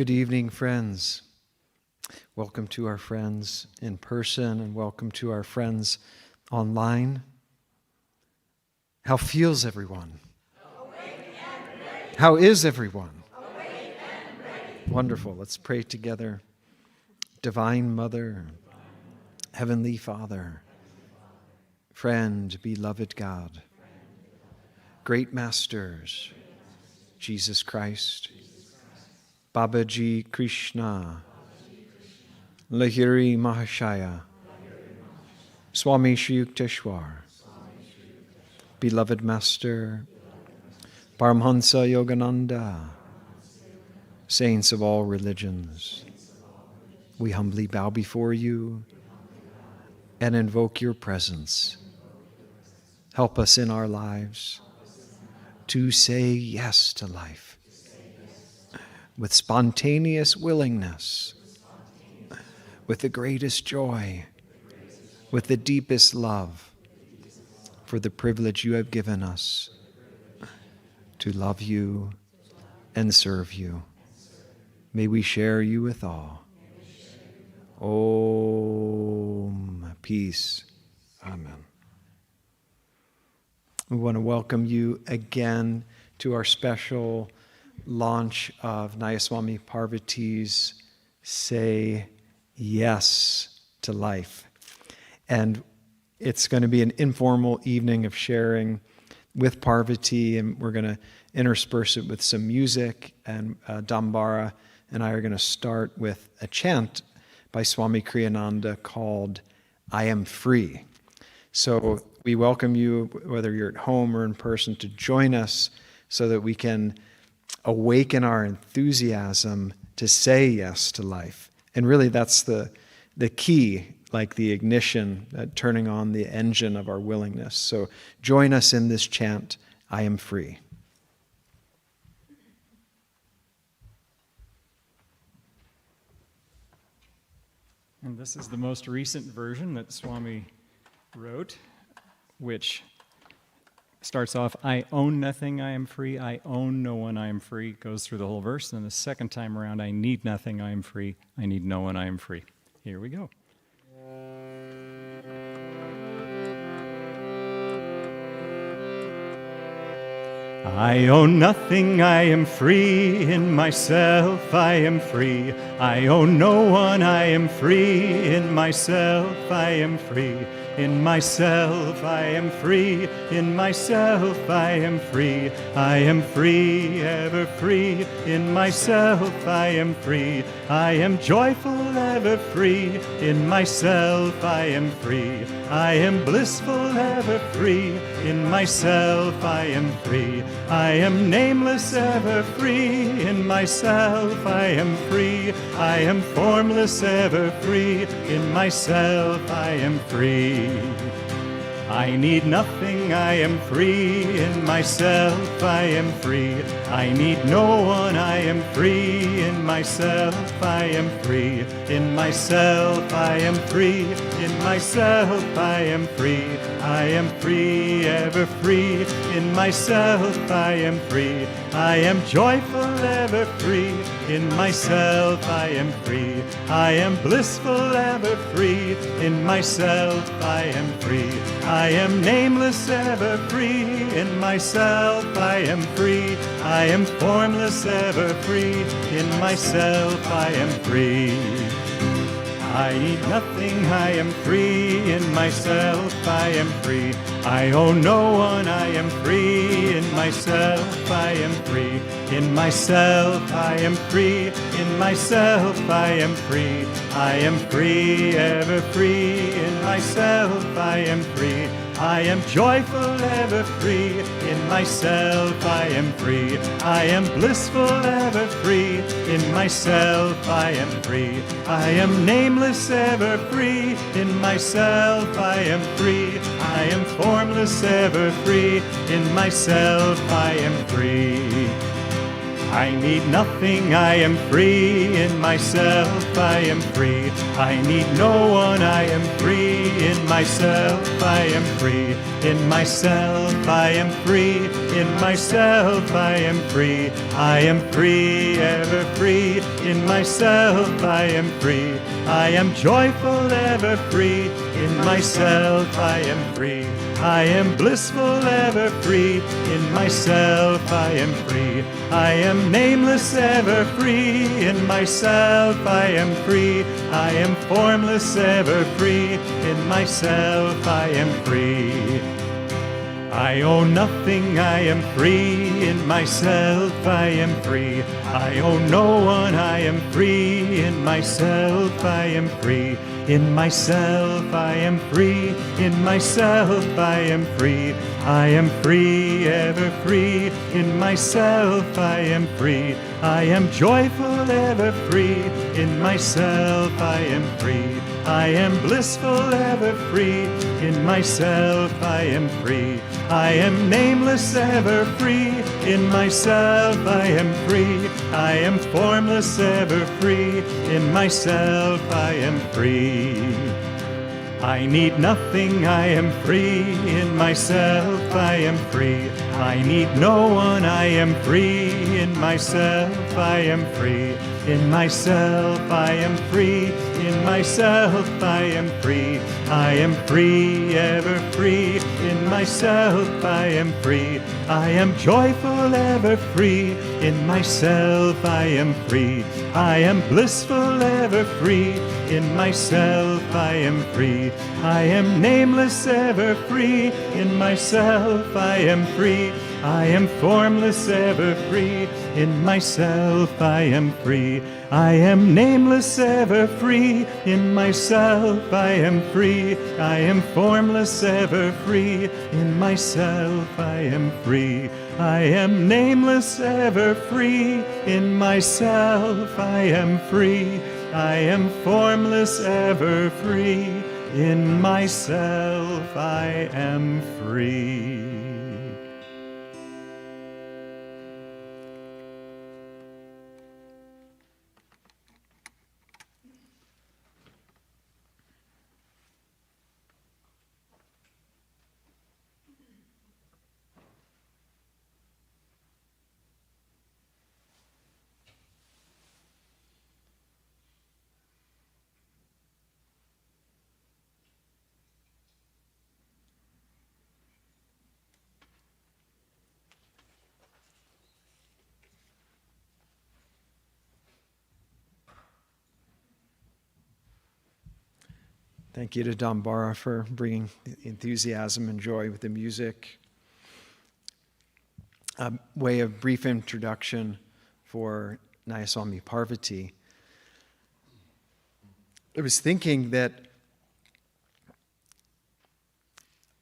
Good evening, friends. Welcome to our friends in person and welcome to our friends online. How feels everyone? How is everyone? Wonderful. Let's pray together. Divine Mother, Heavenly Father, friend, beloved God, great masters, Jesus Christ, Babaji Krishna, Lahiri Mahashaya, Swami Shri Yukteswar, beloved Master, Paramhansa Yogananda, saints of all religions, we humbly bow before you and invoke your presence. Help us in our lives to say yes to life with spontaneous willingness, with the greatest joy, with the deepest love for the privilege you have given us to love you and serve you. May we share you with all. Om, peace. Amen. We want to welcome you again to our special launch of Nayaswami Parvati's Say Yes to Life. And it's going to be an informal evening of sharing with Parvati, and we're going to intersperse it with some music, and Dambara and I are going to start with a chant by Swami Kriyananda called I Am Free. So we welcome you, whether you're at home or in person, to join us so that we can awaken our enthusiasm to say yes to life. And really that's the key, like the ignition, turning on the engine of our willingness. So join us in this chant, I am free. And this is the most recent version that Swami wrote, which starts off, I own nothing, I am free. I own no one, I am free. Goes through the whole verse. And then the second time around, I need nothing, I am free. I need no one, I am free. Here we go. I own nothing, I am free. In myself, I am free. I own no one, I am free. In myself, I am free. In myself, I am free. In myself, I am free. I am free, ever free. In myself, I am free. I am joyful, ever free. In myself, I am free. I am blissful, ever free. In myself, I am free. I am nameless, ever free. In myself, I am free. I am formless, ever free. In myself, I am free. I need nothing, I am free. In myself, I am free. I need no one, I am free. In myself, I am free. In myself, I am free. In myself, I am free. I am free, ever free. In myself, I am free. I am joyful, ever free. In myself, I am free. I am blissful, ever free. In myself, I am free. I am nameless, ever free. In myself, I am free. I am formless, ever free. In myself, I am free. I need nothing, I am free. In myself, I am free. I own no one, I am free. In myself, I am free. In myself, I am free. In myself, I am free. I am free, ever free. In myself, I am free. I am joyful, ever free. In myself, I am free. I am blissful, ever free. In myself, I am free. I am nameless, ever free. In myself, I am free. I am formless, ever free. In myself, I am free. I need nothing, I am free. In myself I am free. I need no one, I am free. In myself I am free. In myself I am free. In myself I am free. I am free, ever free. In myself I am free. I am joyful, ever free. In myself I am free. I am blissful, ever free. In myself I am free. I am nameless, ever free. In myself I am free. I am formless, ever free. In myself I am free. I own nothing, I am free. In myself I am free. I own no one, I am free. In myself I am free. In myself I am free. In myself I am free. I am free, ever free. In myself I am free. I am joyful, ever free. In myself I am free. I am blissful, ever free. In myself I am free. I am nameless, ever free. In myself I am free. I am formless, ever free. In myself I am free. I need nothing, I am free. In myself I am free. I need no one, I am free. In myself I am free. In myself I am free. In myself I am free. I am free, ever free. In myself I am free. I am joyful, ever free. In myself I am free. I am blissful, ever free. In myself I am free. I am nameless, ever free. In myself I am free. I am formless, ever free. In myself I am free. I am nameless, ever free. In myself I am free. I am formless, ever free. In myself I am free. I am nameless, ever free. In myself I am free. I am formless, ever free. In myself I am free. Thank you to Dambara for bringing enthusiasm and joy with the music. A way of brief introduction for Nayaswami Parvati. I was thinking that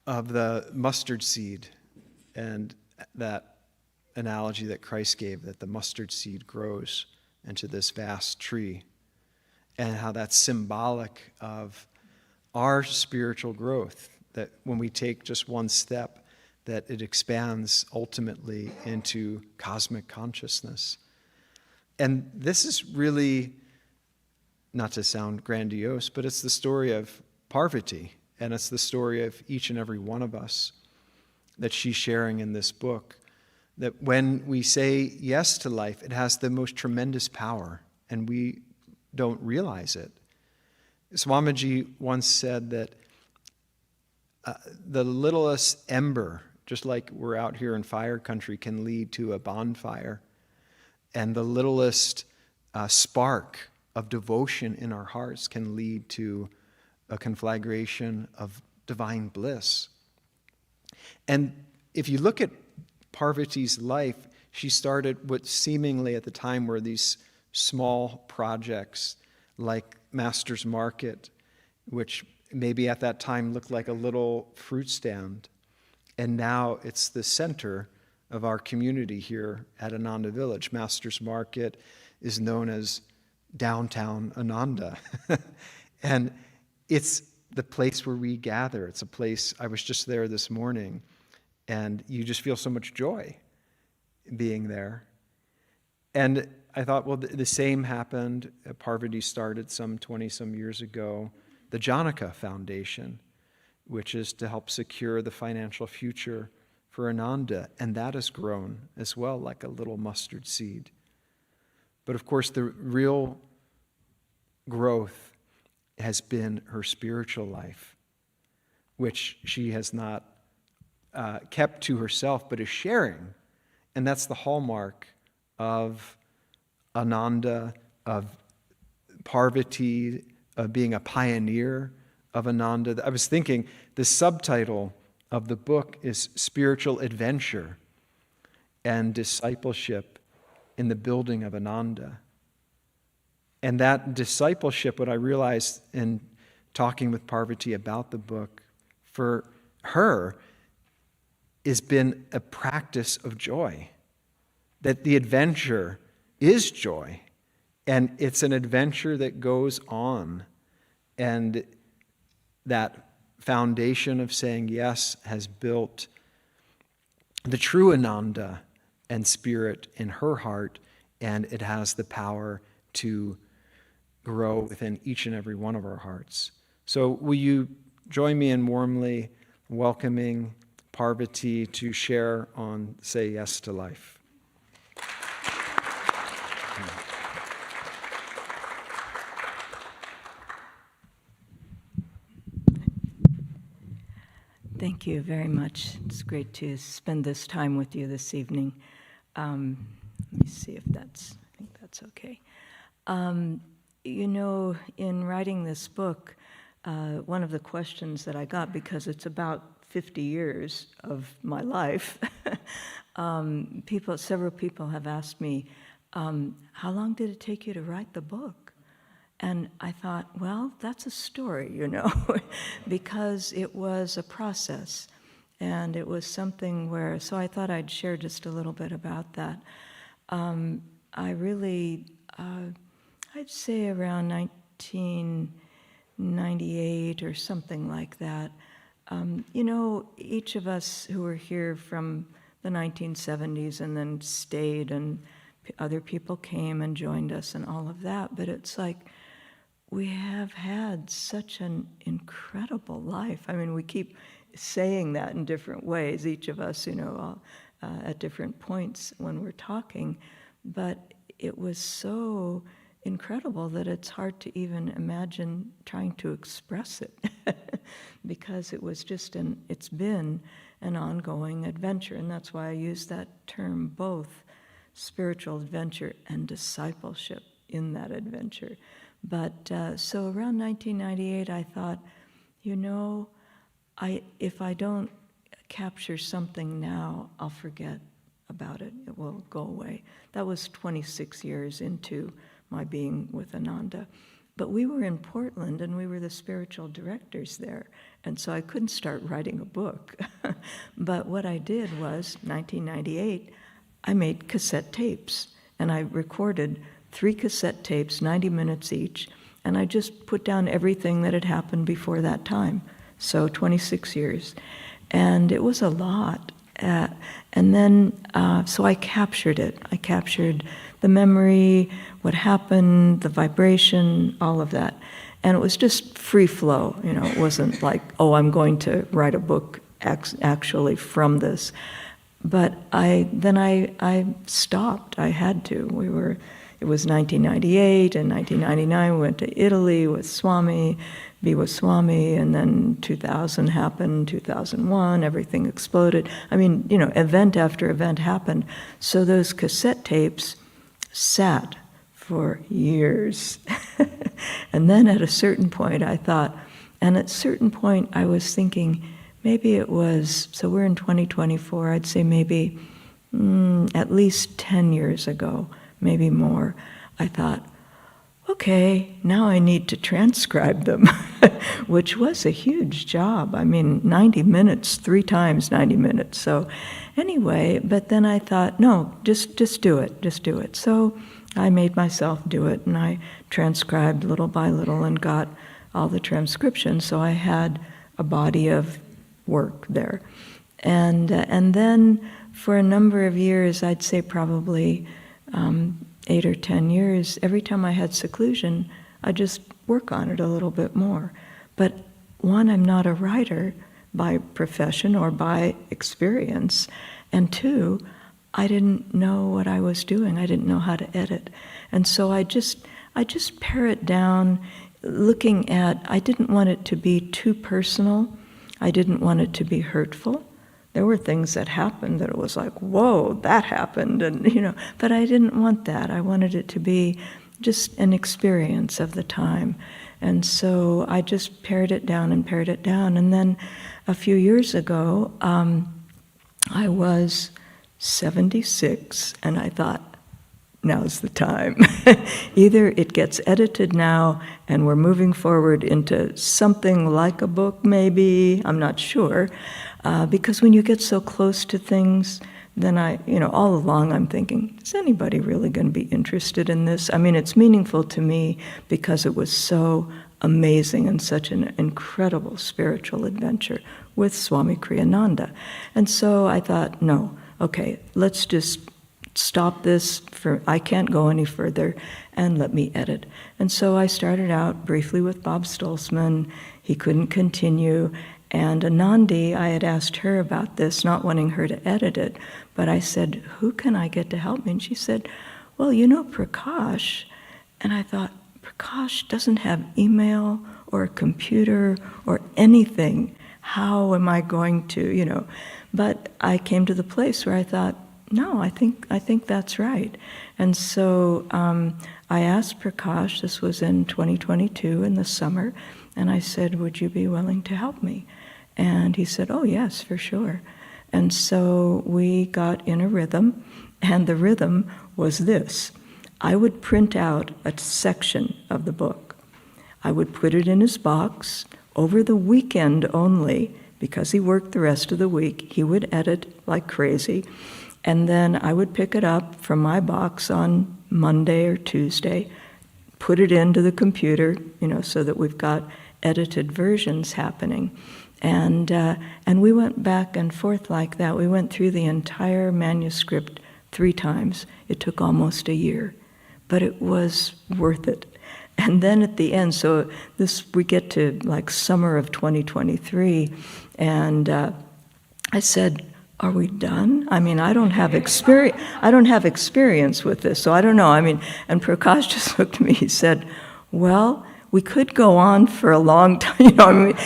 of the mustard seed and that analogy that Christ gave, that the mustard seed grows into this vast tree, and how that's symbolic of our spiritual growth, that when we take just one step, that it expands ultimately into cosmic consciousness. And this is really, not to sound grandiose, but it's the story of Parvati, and it's the story of each and every one of us that she's sharing in this book, that when we say yes to life, it has the most tremendous power, and we don't realize it. Swamiji once said that the littlest ember, just like we're out here in fire country, can lead to a bonfire. And the littlest spark of devotion in our hearts can lead to a conflagration of divine bliss. And if you look at Parvati's life, she started what seemingly at the time were these small projects like Master's Market, which maybe at that time looked like a little fruit stand. And now it's the center of our community here at Ananda Village. Master's Market is known as downtown Ananda. And it's the place where we gather. It's a place, I was just there this morning, and you just feel so much joy being there. And I thought, well, the same happened. Parvati started some 20-some years ago, the Janaka Foundation, which is to help secure the financial future for Ananda. And that has grown as well, like a little mustard seed. But of course, the real growth has been her spiritual life, which she has not kept to herself, but is sharing. And that's the hallmark of Ananda, of Parvati, of being a pioneer of Ananda. I was thinking the subtitle of the book is Spiritual Adventure and Discipleship in the Building of Ananda. And that discipleship, what I realized in talking with Parvati about the book, for her, has been a practice of joy. That the adventure is joy. And it's an adventure that goes on. And that foundation of saying yes has built the true Ananda and spirit in her heart, and it has the power to grow within each and every one of our hearts. So will you join me in warmly welcoming Parvati to share on Say Yes to Life? Thank you very much. It's great to spend this time with you this evening. Let me see if I think that's okay. In writing this book, one of the questions that I got, because it's about 50 years of my life, several people have asked me, how long did it take you to write the book? And I thought, well, that's a story, because it was a process. And it was something so I thought I'd share just a little bit about that. I really, I'd say around 1998 or something like that. Each of us who were here from the 1970s and then stayed, and other people came and joined us and all of that, but it's like, we have had such an incredible life. I mean, we keep saying that in different ways, each of us, at different points when we're talking. But it was so incredible that it's hard to even imagine trying to express it because it's been an ongoing adventure. And that's why I use that term, both spiritual adventure and discipleship in that adventure. But so around 1998, I thought, if I don't capture something now, I'll forget about it. It will go away. That was 26 years into my being with Ananda. But we were in Portland, and we were the spiritual directors there. And so I couldn't start writing a book. But what I did was, 1998, I made cassette tapes, and I recorded 3 cassette tapes, 90 minutes each, and I just put down everything that had happened before that time. So 26 years. And it was a lot. And then, so I captured it. I captured the memory, what happened, the vibration, all of that. And it was just free flow. It wasn't like, oh, I'm going to write a book actually from this. But I stopped. I had to. It was 1998, and 1999 we went to Italy with Swami, be with Swami, and then 2000 happened, 2001, everything exploded. I mean, event after event happened. So those cassette tapes sat for years. And then at a certain point I thought, and at a certain point I was thinking, maybe it was, so we're in 2024, I'd say maybe at least 10 years ago, maybe more, I thought, okay, now I need to transcribe them, which was a huge job. I mean, 90 minutes, 3 times 90 minutes. So anyway, but then I thought, no, just do it. So I made myself do it, and I transcribed little by little and got all the transcriptions. So I had a body of work there. And then for a number of years, I'd say probably 8 or 10 years, every time I had seclusion, I just work on it a little bit more. But one, I'm not a writer by profession or by experience, and two, I didn't know what I was doing. I didn't know how to edit. And so I just pare it down, looking at, I didn't want it to be too personal. I didn't want it to be hurtful. There were things that happened that it was like, whoa, that happened, and but I didn't want that. I wanted it to be just an experience of the time. And so I just pared it down. And then a few years ago, I was 76, and I thought, now's the time. Either it gets edited now and we're moving forward into something like a book, maybe, I'm not sure, because when you get so close to things, then all along I'm thinking, is anybody really going to be interested in this? I mean, it's meaningful to me because it was so amazing and such an incredible spiritual adventure with Swami Kriyananda. And so I thought, no, okay, let's just stop this, I can't go any further, and let me edit. And so I started out briefly with Bob Stoltzman. He couldn't continue. And Anandi, I had asked her about this, not wanting her to edit it, but I said, who can I get to help me? And she said, well, Prakash. And I thought, Prakash doesn't have email or a computer or anything. How am I going to, But I came to the place where I thought, no, I think that's right. And so I asked Prakash, this was in 2022 in the summer, and I said, would you be willing to help me? And he said, oh yes, for sure. And so we got in a rhythm, and the rhythm was this. I would print out a section of the book. I would put it in his box over the weekend only, because he worked the rest of the week. He would edit like crazy. And then I would pick it up from my box on Monday or Tuesday, put it into the computer, so that we've got edited versions happening. And we went back and forth like that. We went through the entire manuscript 3 times. It took almost a year, but it was worth it. And then at the end, so we get to like summer of 2023, and I said, are we done? I mean, I don't have experience with this, so I don't know. I mean, and Prakash just looked at me, he said, well, we could go on for a long time,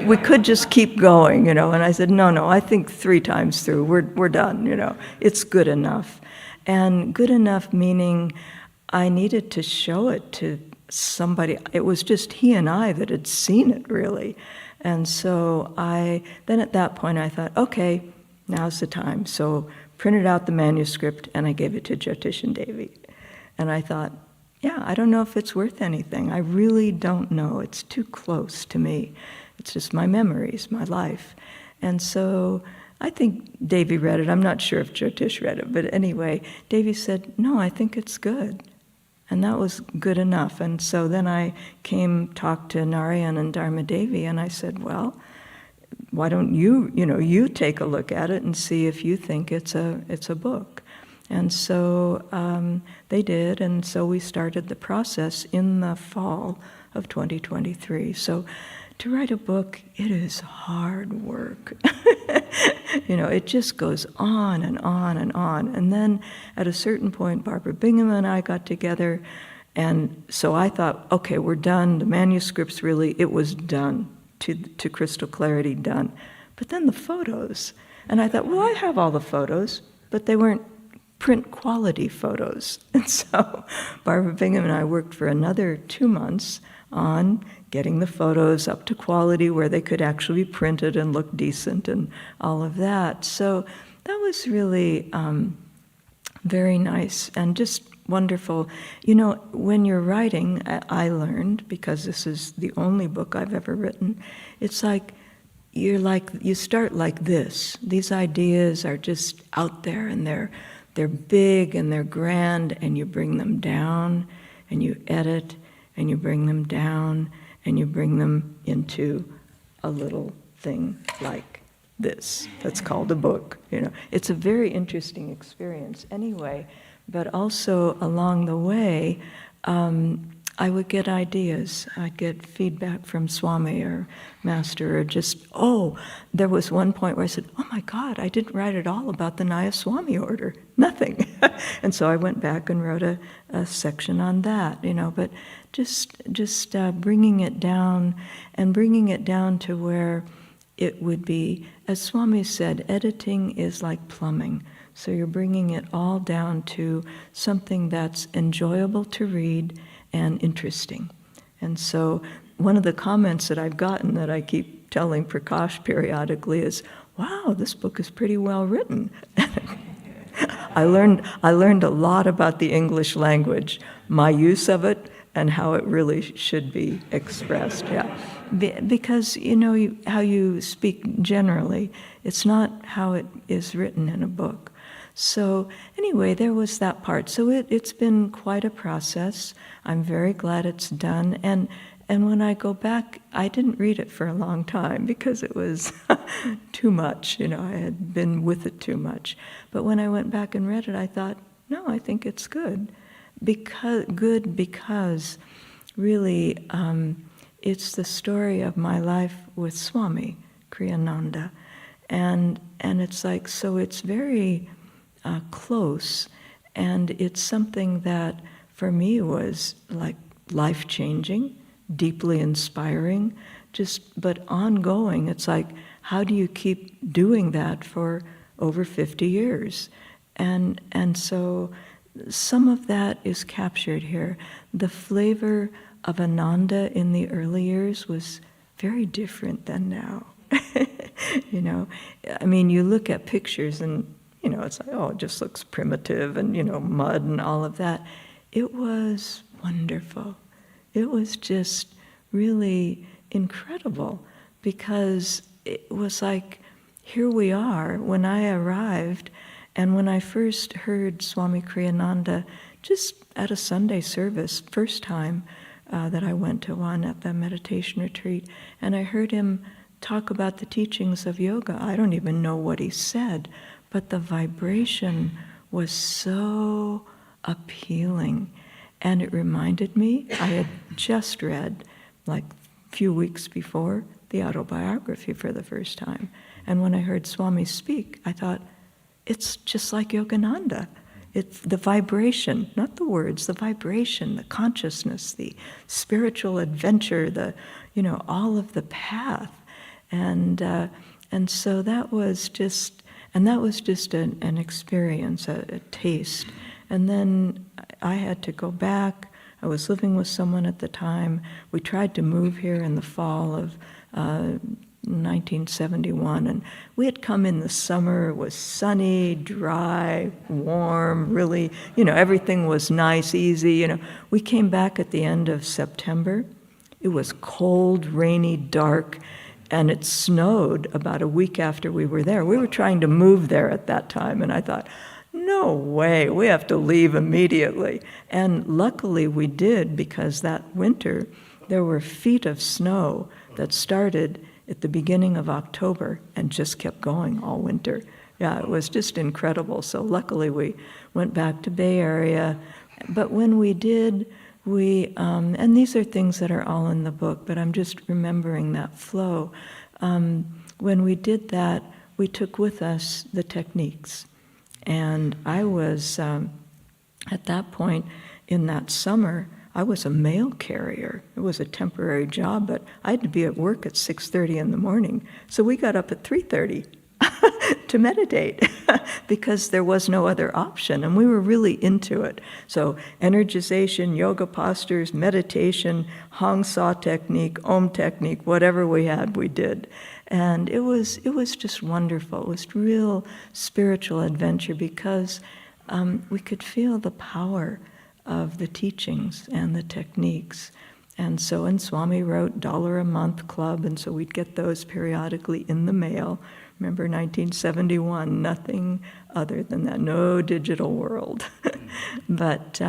we could just keep going, and I said, no, I think 3 times through, we're done, it's good enough. And good enough meaning I needed to show it to somebody. It was just he and I that had seen it, really. And so then at that point I thought, okay, now's the time. So printed out the manuscript and I gave it to Jyotish and Devi. And I thought, yeah, I don't know if it's worth anything. I really don't know. It's too close to me. It's just my memories, my life. And so I think Devi read it. I'm not sure if Jyotish read it, but anyway, Devi said, no, I think it's good. And that was good enough. And so then I talked to Narayan and Dharma Devi, and I said, well, why don't you take a look at it and see if you think it's a book. And so they did, and so we started the process in the fall of 2023. So to write a book, it is hard work. It just goes on and on and on. And then at a certain point, Barbara Bingham and I got together, and so I thought, okay, we're done. The manuscript's it was done, to crystal clarity done. But then the photos, and I thought, well, I have all the photos, but they weren't print quality photos. And so Barbara Bingham and I worked for another 2 months on getting the photos up to quality where they could actually be printed and look decent and all of that. So that was really very nice and just wonderful. When you're writing, I learned, because this is the only book I've ever written, it's like you start like this. These ideas are just out there, and they're big and they're grand, and you bring them down and you edit and you bring them down and you bring them into a little thing like this that's called a book. It's a very interesting experience. Anyway, but also along the way, I would get ideas. I'd get feedback from Swami or Master, or just, there was one point where I said, oh my God, I didn't write at all about the Nayaswami order, nothing. And so I went back and wrote a section on that, but just bringing it down, and bringing it down to where it would be, as Swami said, editing is like plumbing. So you're bringing it all down to something that's enjoyable to read and interesting. And so one of the comments that I've gotten that I keep telling Prakash periodically is, wow, this book is pretty well written. I learned a lot about the English language, my use of it, and how it really should be expressed. Yeah, because how you speak generally, it's not how it is written in a book. So anyway, there was that part. So it's been quite a process. I'm very glad it's done. And when I go back, I didn't read it for a long time because it was too much. I had been with it too much. But when I went back and read it, I thought, no, I think it's good. Because really it's the story of my life with Swami Kriyananda. And it's like, so it's very close, and it's something that for me was like life-changing, deeply inspiring, but ongoing. It's like, how do you keep doing that for over 50 years? And so some of that is captured here. The flavor of Ananda in the early years was very different than now. I mean, you look at pictures and it's like, it just looks primitive and, mud and all of that. It was wonderful. It was just really incredible, because it was like, here we are. When I arrived, and when I first heard Swami Kriyananda, just at a Sunday service, first time that I went to one at the meditation retreat, and I heard him talk about the teachings of yoga. I don't even know what he said, but the vibration was so appealing. And it reminded me, I had just read, like a few weeks before, the autobiography for the first time. And when I heard Swami speak, I thought, it's just like Yogananda. It's the vibration, not the words, the vibration, the consciousness, the spiritual adventure, all of the path. And so that was just an experience, a taste. And then I had to go back. I was living with someone at the time. We tried to move here in the fall of 1971, and we had come in the summer. It was sunny, dry, warm, really, everything was nice, easy. We came back at the end of September. It was cold, rainy, dark, and it snowed about a week after we were there. We were trying to move there at that time, and I thought, no way, we have to leave immediately. And luckily we did, because that winter there were feet of snow that started at the beginning of October and just kept going all winter. Yeah, it was just incredible. So luckily we went back to Bay Area. But when we did, and these are things that are all in the book, but I'm just remembering that flow. When we did that, we took with us the techniques. And I was, at that point in that summer, I was a mail carrier. It was a temporary job, but I had to be at work at 6:30 in the morning. So we got up at 3:30 to meditate because there was no other option, and we were really into it. So energization, yoga postures, meditation, Hong Sa technique, Om technique, whatever we had, we did. And it was just wonderful. It was real spiritual adventure because we could feel the power of the teachings and the techniques. And Swami wrote $1 a month club, and so we'd get those periodically in the mail. Remember 1971, nothing other than that, no digital world. But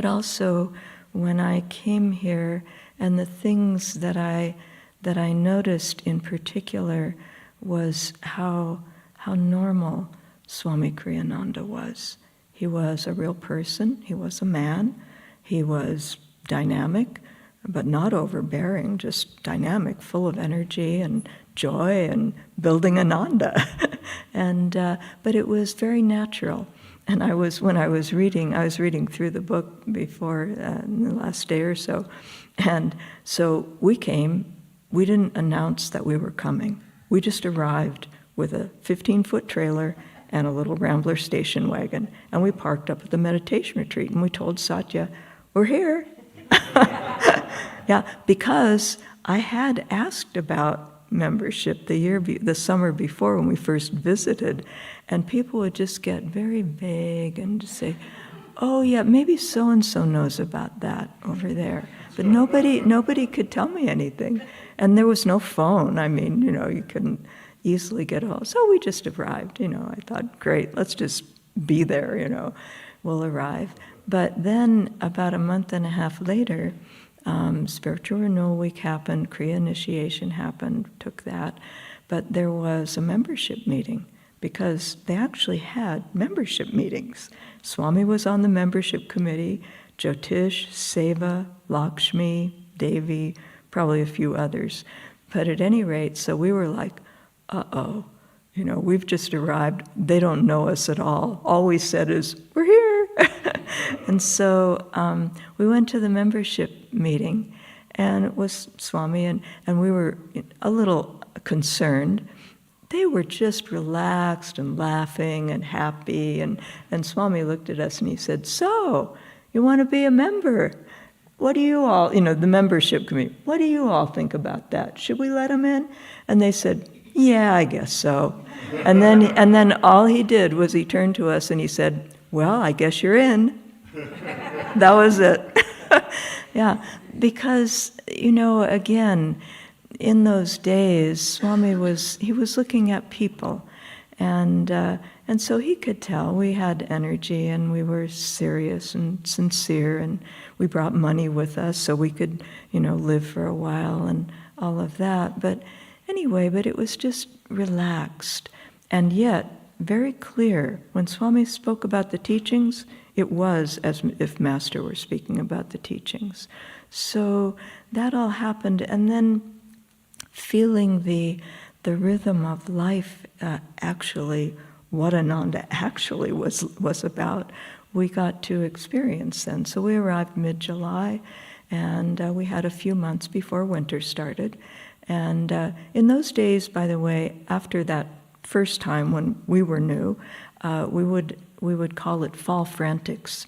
also when I came here, and the things that I noticed in particular was how normal Swami Kriyananda was. He was a real person. He was a man. He was dynamic, but not overbearing, just dynamic, full of energy and joy and building Ananda. But it was very natural. And when I was reading through the book before, in the last day or so. And so we didn't announce that we were coming. We just arrived with a 15-foot trailer and a little Rambler station wagon. And we parked up at the meditation retreat, and we told Satya, we're here. Yeah, because I had asked about membership the summer before when we first visited, and people would just get very vague and just say, oh yeah, maybe so-and-so knows about that over there. But nobody could tell me anything. And there was no phone. I mean, you couldn't easily get a hold. So we just arrived, I thought, great, let's just be there, we'll arrive. But then about a month and a half later, Spiritual Renewal Week happened, Kriya initiation happened, took that. But there was a membership meeting, because they actually had membership meetings. Swami was on the membership committee, Jyotish, Seva, Lakshmi, Devi, probably a few others. But at any rate, so we were like, uh-oh, we've just arrived. They don't know us at all. All we said is, we're here. And so we went to the membership meeting, and it was Swami, and we were a little concerned. They were just relaxed and laughing and happy, and Swami looked at us and he said, so, you want to be a member? What do you all, the membership committee, what do you all think about that? Should we let them in? And they said, yeah, I guess so. And then all he did was he turned to us and he said, well, I guess you're in. That was it. Yeah, because, again, in those days, Swami was looking at people, and so he could tell we had energy, and we were serious and sincere, and we brought money with us so we could, live for a while and all of that. But anyway, it was just relaxed, and yet very clear. When Swami spoke about the teachings, it was as if Master were speaking about the teachings. So that all happened, and then feeling the rhythm of life, actually, what Ananda actually was about, we got to experience then. So we arrived mid-July, and we had a few months before winter started. And in those days, by the way, after that first time when we were new, we would call it fall frantics.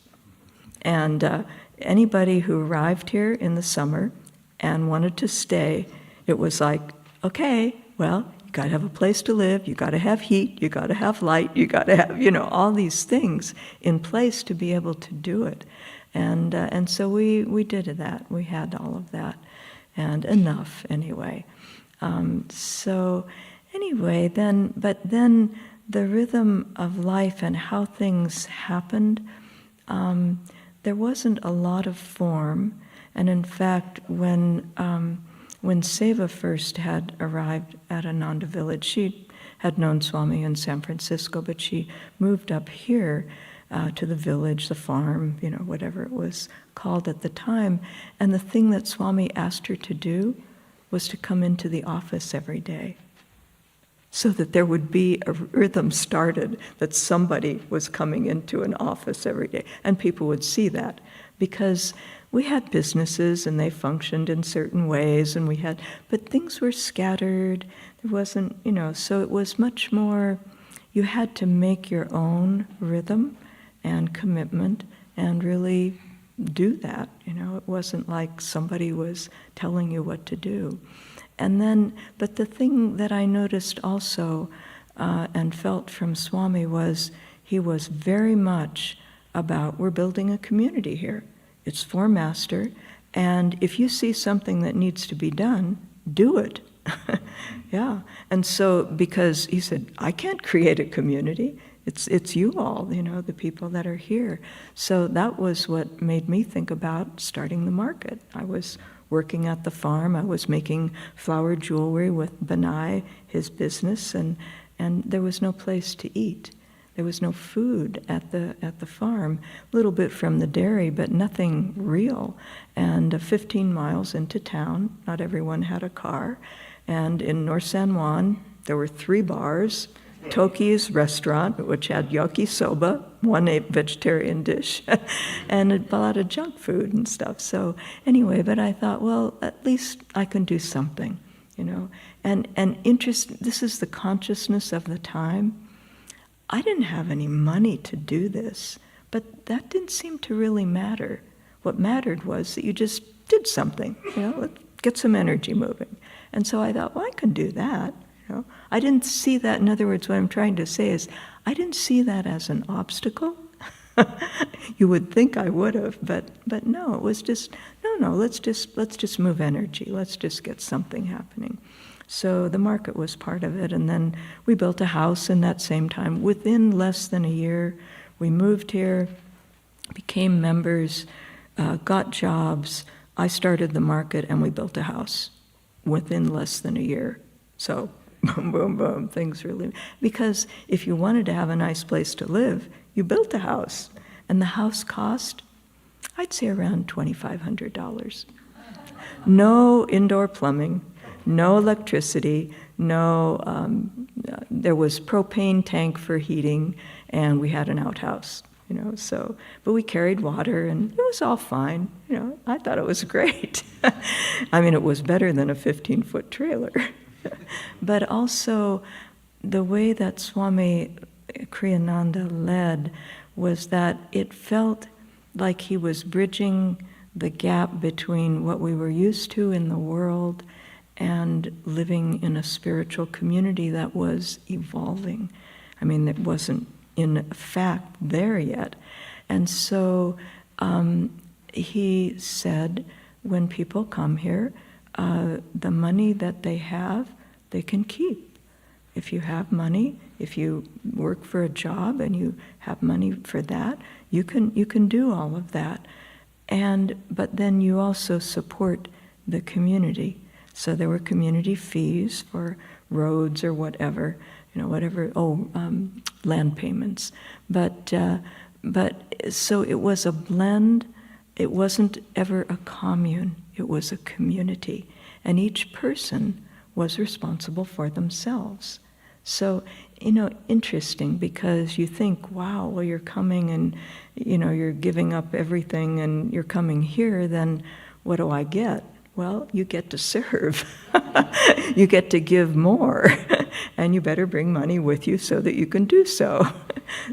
And anybody who arrived here in the summer and wanted to stay, it was like, okay, well, you got to have a place to live, you got to have heat, you got to have light, you got to have, all these things in place to be able to do it. And so we did that. We had all of that, and enough anyway. So anyway, then the rhythm of life and how things happened, there wasn't a lot of form. And in fact, when Seva first had arrived at Ananda Village, she had known Swami in San Francisco, but she moved up here to the village, the farm, whatever it was called at the time. And the thing that Swami asked her to do was to come into the office every day, so that there would be a rhythm started that somebody was coming into an office every day. And people would see that, because we had businesses and they functioned in certain ways, but things were scattered. There wasn't, so it was much more, you had to make your own rhythm and commitment and really do that. It wasn't like somebody was telling you what to do. And then, but the thing that I noticed also and felt from Swami was he was very much about, we're building a community here. It's for Master, and if you see something that needs to be done, do it. Yeah. And so, because he said, I can't create a community. It's you all, the people that are here. So that was what made me think about starting the market. I was working at the farm. I was making flower jewelry with Benai, his business, and there was no place to eat. There was no food at the farm, a little bit from the dairy, but nothing real. And 15 miles into town, not everyone had a car. And in North San Juan, there were 3 bars, Toki's restaurant, which had yakisoba, 1 vegetarian dish, and a lot of junk food and stuff. So anyway, but I thought, well, at least I can do something, you know. And this is the consciousness of the time. I didn't have any money to do this, but that didn't seem to really matter. What mattered was that you just did something, you know, let's get some energy moving. And so I thought, well, I can do that. You know, I didn't see that. In other words, what I'm trying to say is, I didn't see that as an obstacle. You would think I would have, but no, it was just no. Let's just move energy. Let's just get something happening. So the market was part of it, and then we built a house in that same time. Within less than a year, we moved here, became members, got jobs. I started the market, and we built a house within less than a year. So boom, boom, boom, things really... Because if you wanted to have a nice place to live, you built a house. And the house cost, I'd say around $2,500. No indoor plumbing, no electricity, there was propane tank for heating, and we had an outhouse, you know, so, but we carried water, and it was all fine, you know, I thought it was great. I mean, it was better than a 15-foot trailer. But also, the way that Swami Kriyananda led was that it felt like he was bridging the gap between what we were used to in the world and living in a spiritual community that was evolving. I mean, it wasn't in fact there yet. And so he said, when people come here, the money that they have, they can keep. If you have money, if you work for a job and you have money for that, you can do all of that. But then you also support the community. So there were community fees for roads or whatever, you know, land payments. But so it was a blend. It wasn't ever a commune. It was a community, and each person was responsible for themselves. So, you know, interesting, because you think, wow, well, you're coming and, you know, you're giving up everything and you're coming here, then what do I get? Well, you get to serve. You get to give more. And you better bring money with you so that you can do so.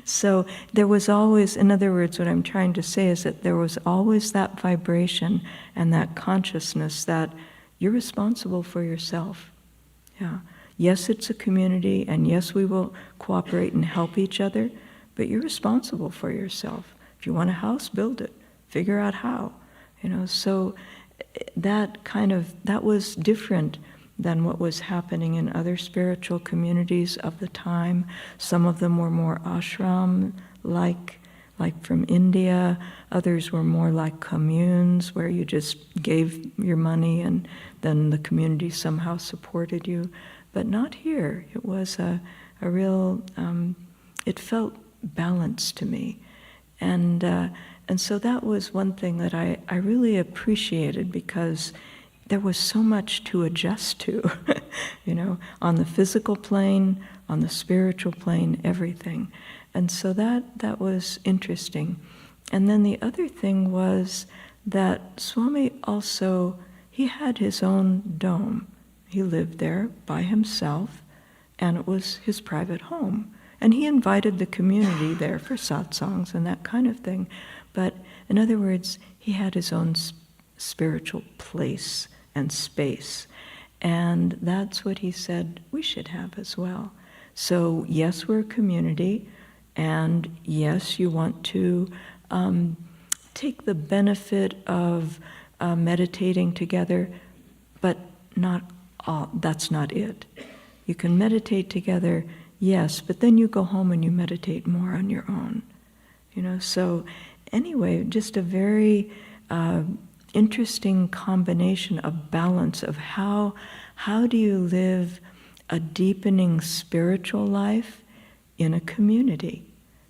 So there was always, in other words, what I'm trying to say is that there was always that vibration and that consciousness that you're responsible for yourself. Yeah. Yes, it's a community, and yes, we will cooperate and help each other, but you're responsible for yourself. If you want a house, build it. Figure out how. You know, so that was different than what was happening in other spiritual communities of the time. Some of them were more ashram-like from India. Others were more like communes, where you just gave your money and then the community somehow supported you. But not here. It was a real, it felt balanced to me. And so that was one thing that I really appreciated, because there was so much to adjust to, you know, on the physical plane, on the spiritual plane, everything. And so that was interesting. And then the other thing was that Swami also, he had his own dome. He lived there by himself, and it was his private home. And he invited the community there for satsangs and that kind of thing. But in other words, he had his own spiritual place and space. And that's what he said we should have as well. So yes, we're a community, and yes, you want to take the benefit of meditating together, but not all. That's not it. You can meditate together, yes, but then you go home and you meditate more on your own. You know, so anyway, just a very interesting combination of balance of how do you live a deepening spiritual life in a community.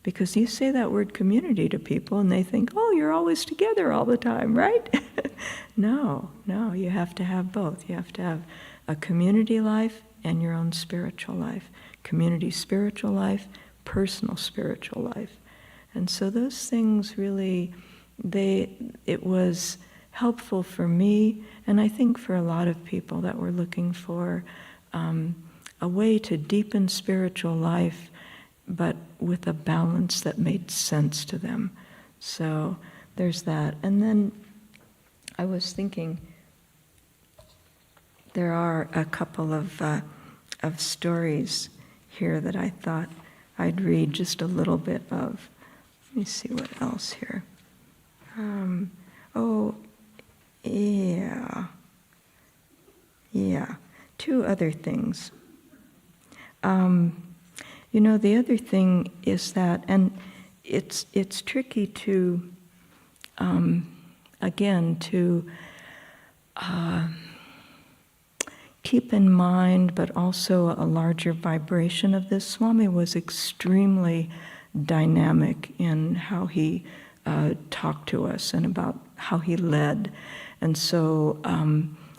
Because you say that word community to people and they think, oh, you're always together all the time, right? No, you have to have both. You have to have a community life and your own spiritual life. Community spiritual life, personal spiritual life. And so those things really, it was helpful for me, and I think for a lot of people that were looking for a way to deepen spiritual life, but with a balance that made sense to them. So there's that. And then I was thinking, there are a couple of stories here that I thought I'd read just a little bit of. Let me see what else here. Two other things. The other thing is that, and it's tricky to, again, to keep in mind, but also a larger vibration of this. Swami was extremely dynamic in how he talked to us and about how he led. And so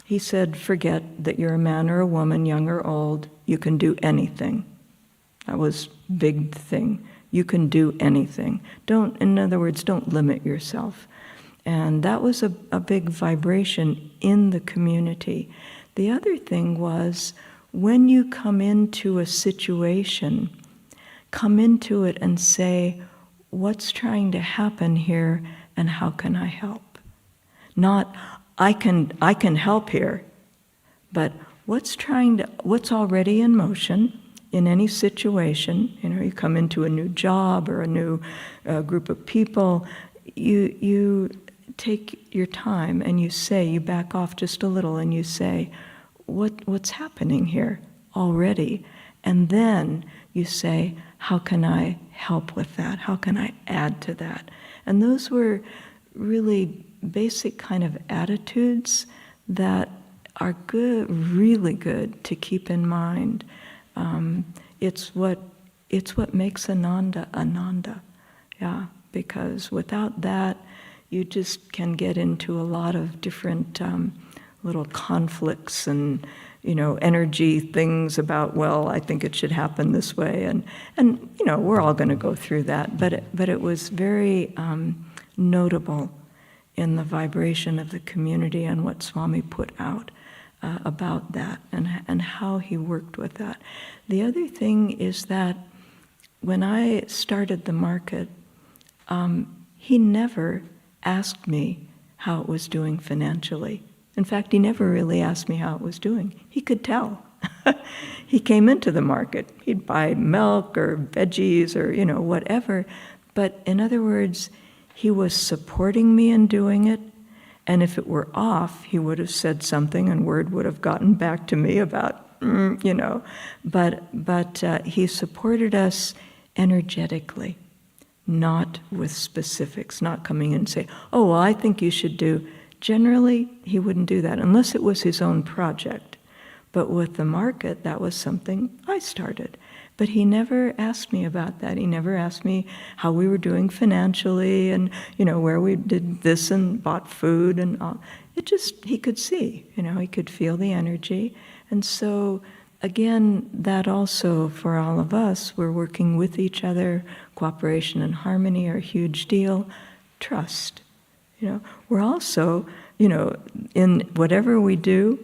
he said, forget that you're a man or a woman, young or old, you can do anything. That was a big thing. You can do anything. In other words, don't limit yourself. And that was a big vibration in the community. The other thing was, when you come into a situation, come into it and say, what's trying to happen here and how can I help? Not, I can help here, but what's already in motion in any situation. You come into a new job or a new group of people, you take your time and you back off just a little and you say, what's happening here already? And then you say, how can I help with that? How can I add to that? And those were really basic kind of attitudes that are good, really good to keep in mind. It's what makes Ananda Ananda, because without that, you just can get into a lot of different little conflicts and energy things about, well, I think it should happen this way, and we're all going to go through that. But it was very notable in the vibration of the community and what Swami put out about that and how he worked with that. The other thing is that when I started the market, he never asked me how it was doing financially. In fact, he never really asked me how it was doing. He could tell. He came into the market. He'd buy milk or veggies or, whatever. But in other words, he was supporting me in doing it. And if it were off, he would have said something and word would have gotten back to me about, But he supported us energetically, not with specifics, not coming in and say, oh, well, I think you should do. Generally, he wouldn't do that unless it was his own project. But with the market, that was something I started. But he never asked me about that. He never asked me how we were doing financially and, where we did this and bought food and all. He could see, he could feel the energy. And so, again, that also for all of us, we're working with each other. Cooperation and harmony are a huge deal. Trust. We're also, in whatever we do,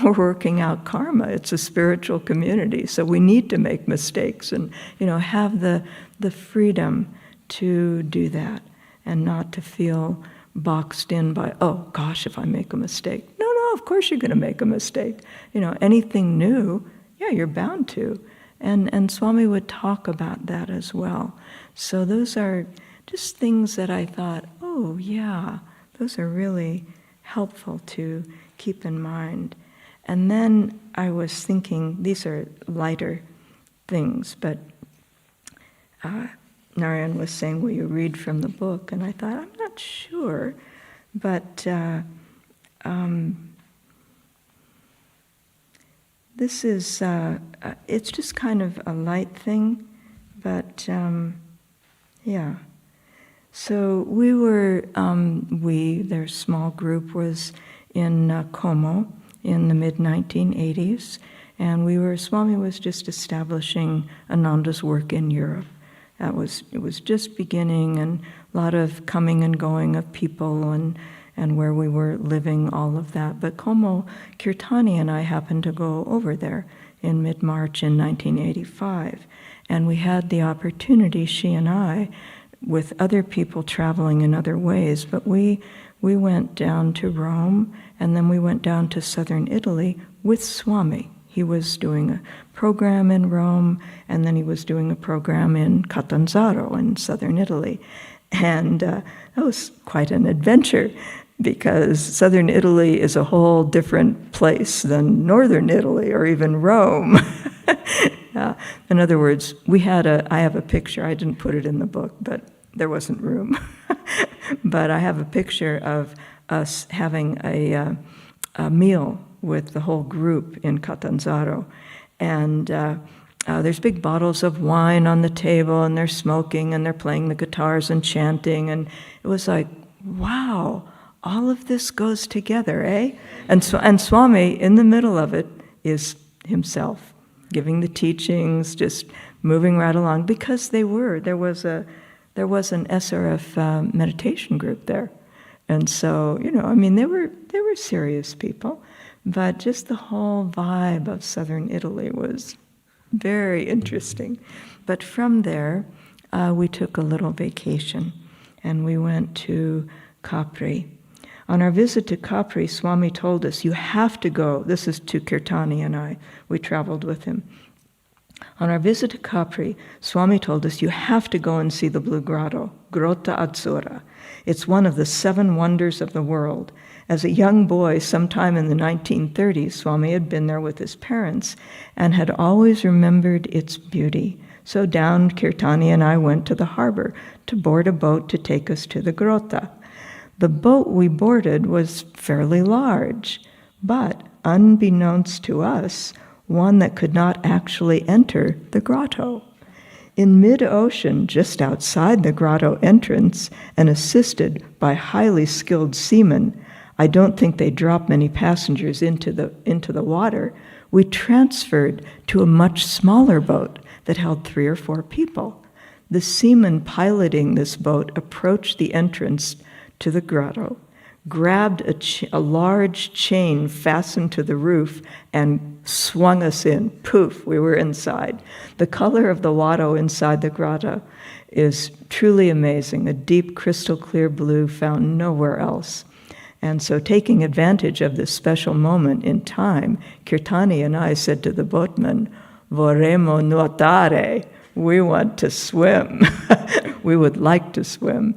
we're working out karma. It's a spiritual community, so we need to make mistakes and, have the freedom to do that and not to feel boxed in by, oh, gosh, if I make a mistake. No, of course you're going to make a mistake. Anything new, you're bound to. And Swami would talk about that as well. So those are just things that I thought, oh, yeah, those are really helpful to keep in mind. And then I was thinking, these are lighter things, but Narayan was saying, will you read from the book? And I thought, I'm not sure, but this is, it's just kind of a light thing, but Yeah. So their small group was in Como in the mid-1980s, and Swami was just establishing Ananda's work in Europe. It was just beginning, and a lot of coming and going of people and where we were living, all of that. But Como, Kirtani and I happened to go over there in mid-March in 1985, and we had the opportunity, she and I, with other people traveling in other ways, but we went down to Rome, and then we went down to southern Italy with Swami. He was doing a program in Rome, and then he was doing a program in Catanzaro in southern Italy. And that was quite an adventure, because southern Italy is a whole different place than northern Italy or even Rome. In other words, I have a picture, I didn't put it in the book, but there wasn't room. But I have a picture of us having a meal with the whole group in Catanzaro. And there's big bottles of wine on the table, and they're smoking, and they're playing the guitars and chanting. And it was like, wow, all of this goes together, eh? And Swami, in the middle of it, is himself, giving the teachings, just moving right along, because there was an SRF meditation group there. And so, they were serious people, but just the whole vibe of southern Italy was very interesting. But from there, we took a little vacation, and we went to Capri. On our visit to Capri, Swami told us, you have to go. This is to Kirtani and I. We traveled with him. On our visit to Capri, Swami told us, you have to go and see the Blue Grotto, Grotta Azzurra. It's one of the 7 wonders of the world. As a young boy, sometime in the 1930s, Swami had been there with his parents and had always remembered its beauty. So down Kirtani and I went to the harbor to board a boat to take us to the Grotta. The boat we boarded was fairly large, but unbeknownst to us, one that could not actually enter the grotto. In mid-ocean, just outside the grotto entrance, and assisted by highly skilled seamen, I don't think they dropped many passengers into the water, we transferred to a much smaller boat that held 3 or 4 people. The seaman piloting this boat approached the entrance to the grotto, grabbed a large chain fastened to the roof, and swung us in. Poof, we were inside. The color of the water inside the grotto is truly amazing, a deep crystal clear blue found nowhere else. And so, taking advantage of this special moment in time, Kirtani and I said to the boatman, "Vorremmo nuotare," we want to swim. We would like to swim.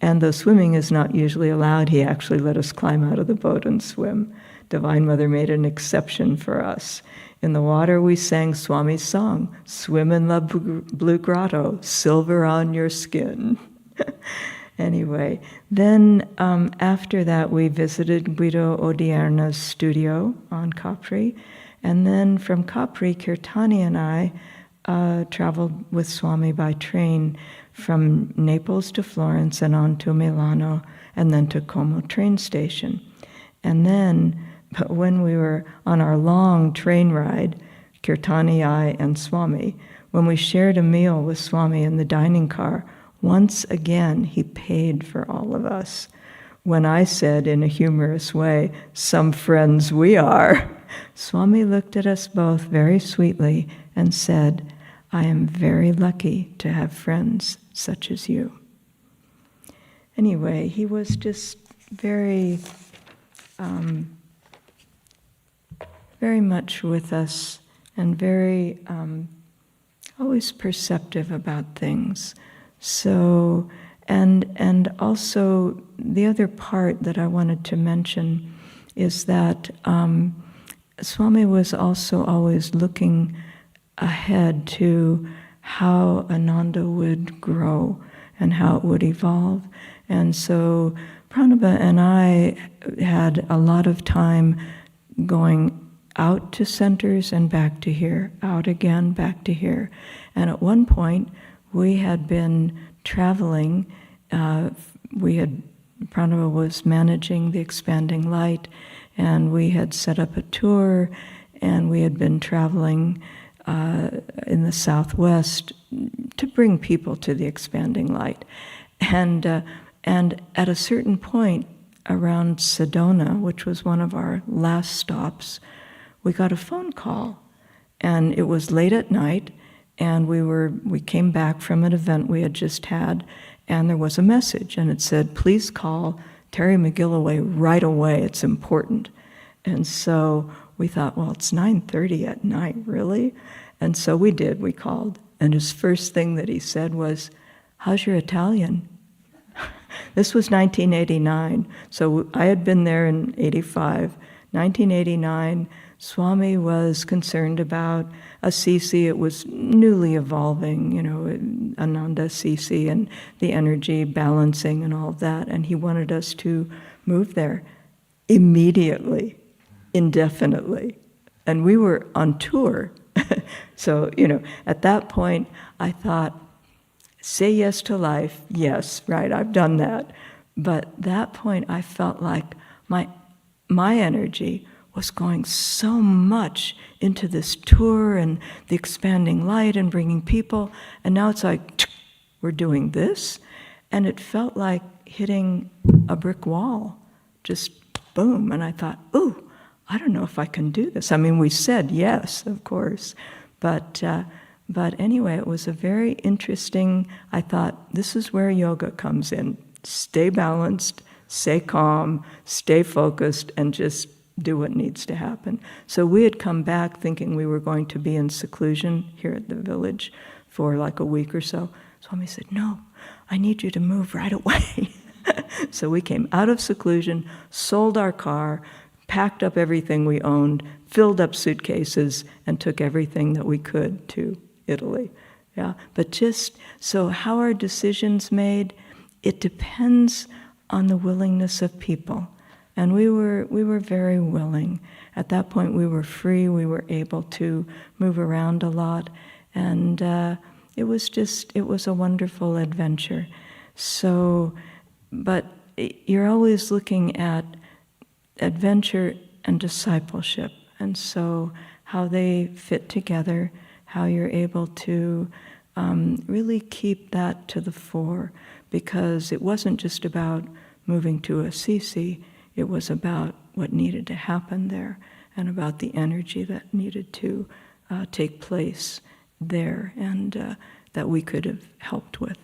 And though swimming is not usually allowed, he actually let us climb out of the boat and swim. Divine Mother made an exception for us. In the water we sang Swami's song, "Swim in the blue grotto, silver on your skin." Anyway, then after that we visited Guido Odierna's studio on Capri. And then from Capri, Kirtani and I traveled with Swami by train from Naples to Florence and on to Milano, and then to Como train station. And then, but when we were on our long train ride, Kirtani, I, and Swami, when we shared a meal with Swami in the dining car, once again he paid for all of us. When I said in a humorous way, "Some friends we are," Swami looked at us both very sweetly and said, "I am very lucky to have friends such as you." Anyway, he was just very, very much with us, and very always perceptive about things. So, and also the other part that I wanted to mention is that Swami was also always looking ahead to how Ananda would grow and how it would evolve. And so Pranaba and I had a lot of time going out to centers and back to here, out again, back to here. And at one point, we had been traveling. Pranava was managing the Expanding Light, and we had set up a tour, and we had been traveling in the Southwest to bring people to the Expanding Light. And at a certain point around Sedona, which was one of our last stops, we got a phone call. And it was late at night, and we came back from an event we had just had, and there was a message, and it said, "Please call Terry McGilloway right away, it's important." And so we thought, well, it's 9:30 at night, really? And so we did, we called, and his first thing that he said was, "How's your Italian?" This was 1989, so I had been there in 85. 1989, Swami was concerned about Assisi. It was newly evolving, Ananda Assisi and the energy balancing and all of that, and he wanted us to move there immediately, indefinitely. And we were on tour. So, at that point, I thought, say yes to life. Yes, right, I've done that. But at that point, I felt like my energy was going so much into this tour and the Expanding Light and bringing people, and now it's like, we're doing this, and it felt like hitting a brick wall, just boom, and I thought, ooh, I don't know if I can do this. I mean, we said yes, of course, but anyway, it was a very interesting, I thought, this is where yoga comes in. Stay balanced, stay calm, stay focused, and just do what needs to happen. So we had come back thinking we were going to be in seclusion here at the village for like a week or so. Swami said, "No, I need you to move right away." So we came out of seclusion, sold our car, packed up everything we owned, filled up suitcases, and took everything that we could to Italy. Yeah, but just so how are decisions made? It depends on the willingness of people. And we were very willing. At that point, we were free. We were able to move around a lot, and it was a wonderful adventure. So, but you're always looking at adventure and discipleship, and so how they fit together, how you're able to really keep that to the fore, because it wasn't just about moving to Assisi. It was about what needed to happen there and about the energy that needed to take place there, and that we could have helped with.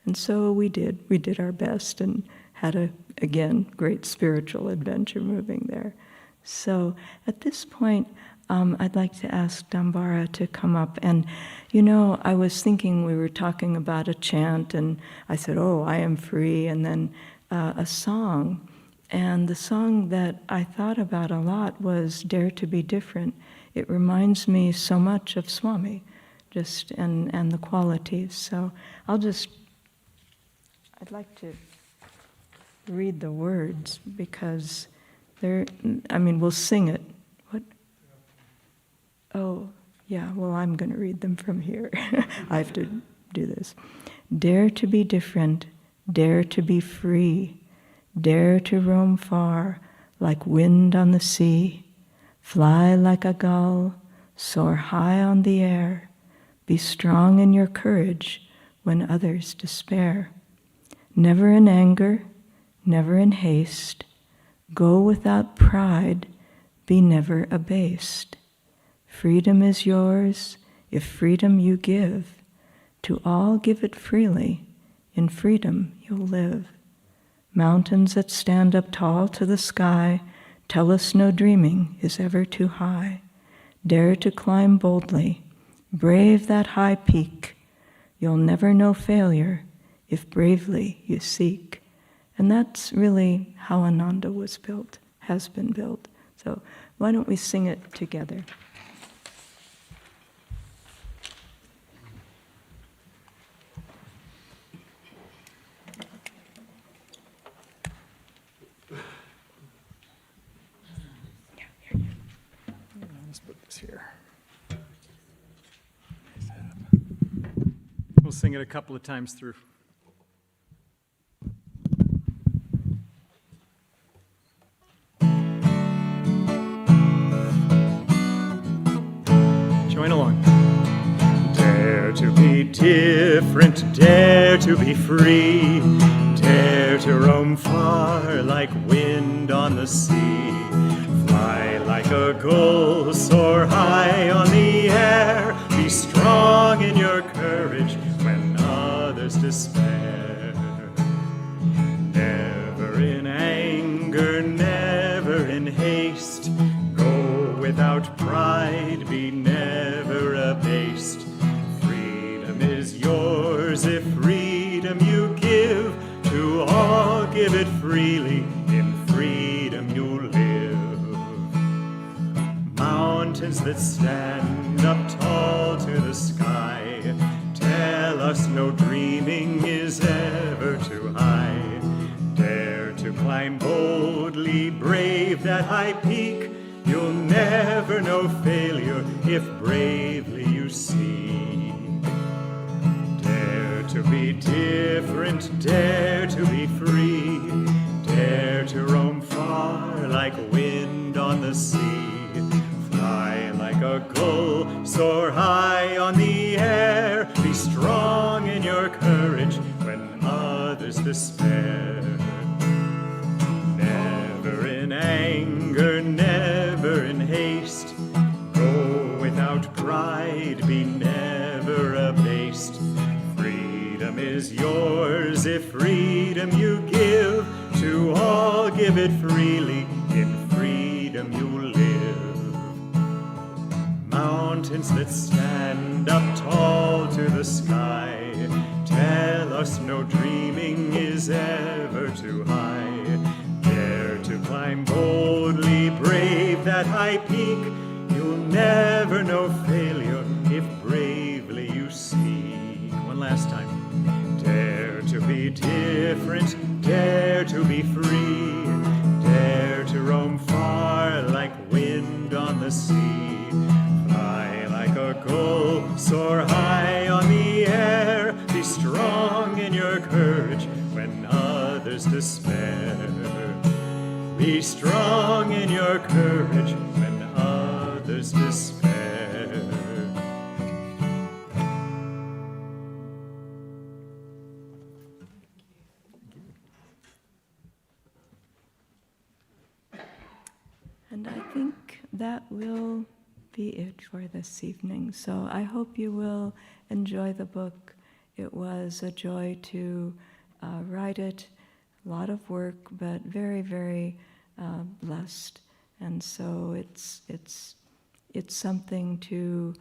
And so we did. We did our best and had again, great spiritual adventure moving there. So at this point, I'd like to ask Dambara to come up. And, I was thinking we were talking about a chant, and I said, "Oh, I am free," and then a song. And the song that I thought about a lot was Dare to Be Different. It reminds me so much of Swami, and the qualities. So I'd like to read the words, because we'll sing it. What? Oh, yeah, well, I'm going to read them from here. I have to do this. Dare to be different, dare to be free, dare to roam far, like wind on the sea. Fly like a gull, soar high on the air. Be strong in your courage when others despair. Never in anger, never in haste. Go without pride, be never abased. Freedom is yours, if freedom you give. To all give it freely, in freedom you'll live. Mountains that stand up tall to the sky tell us no dreaming is ever too high. Dare to climb boldly, brave that high peak. You'll never know failure if bravely you seek. And that's really how Ananda was built, has been built. So why don't we sing it together? We'll We'll sing it a couple of times through. Join along. Dare to be different, dare to be free, dare to roam far like wind on the sea, fly like a gull, soar high on the air, be strong in your courage when others despair. Never in anger, never in haste, go without pride, be never abased. Freedom is yours if freedom you give, to all give it freely, in freedom you live. Mountains that stand up tall to the sky, tell us no dreaming is ever too high. Dare to climb boldly, brave that high peak, you'll never know failure if bravely you seek. Dare to be different, dare to be free, dare to roam far like wind on the sea, fly like a gull, soar high on the air, be strong in your courage when others despair. Never in anger, never in haste, go without pride, be never abased. Freedom is yours if freedom you give, to all give it freely, in freedom you live. Mountains that stand up tall to the sky, tell us no dreaming is ever too high. Dare to climb boldly, brave that high peak, you'll never know failure if bravely you seek. One last time. Dare to be different, dare to be free, dare to roam far like wind on the sea, fly like a gull, soar high on the air, be strong in your courage when others despair. Be strong in your courage when others despair. And I think that will be it for this evening. So I hope you will enjoy the book. It was a joy to write it. A lot of work, but very, very blessed. And so it's something to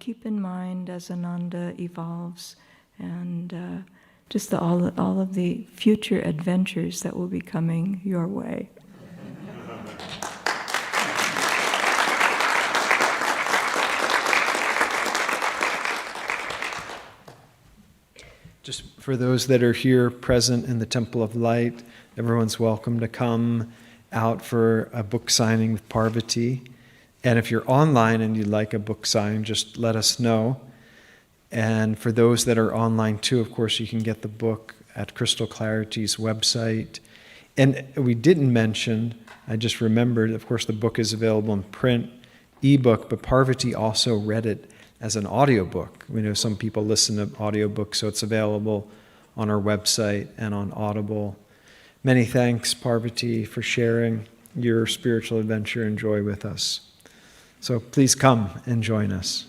keep in mind as Ananda evolves, and just all of the future adventures that will be coming your way. Just for those that are here present in the Temple of Light, everyone's welcome to come out for a book signing with Parvati. And if you're online and you'd like a book sign, just let us know. And for those that are online too, of course, you can get the book at Crystal Clarity's website. And we didn't mention, I just remembered, of course, the book is available in print, ebook, but Parvati also read it as an audiobook. We know some people listen to audiobooks, so it's available on our website and on Audible. Many thanks, Parvati, for sharing your spiritual adventure and joy with us. So please come and join us.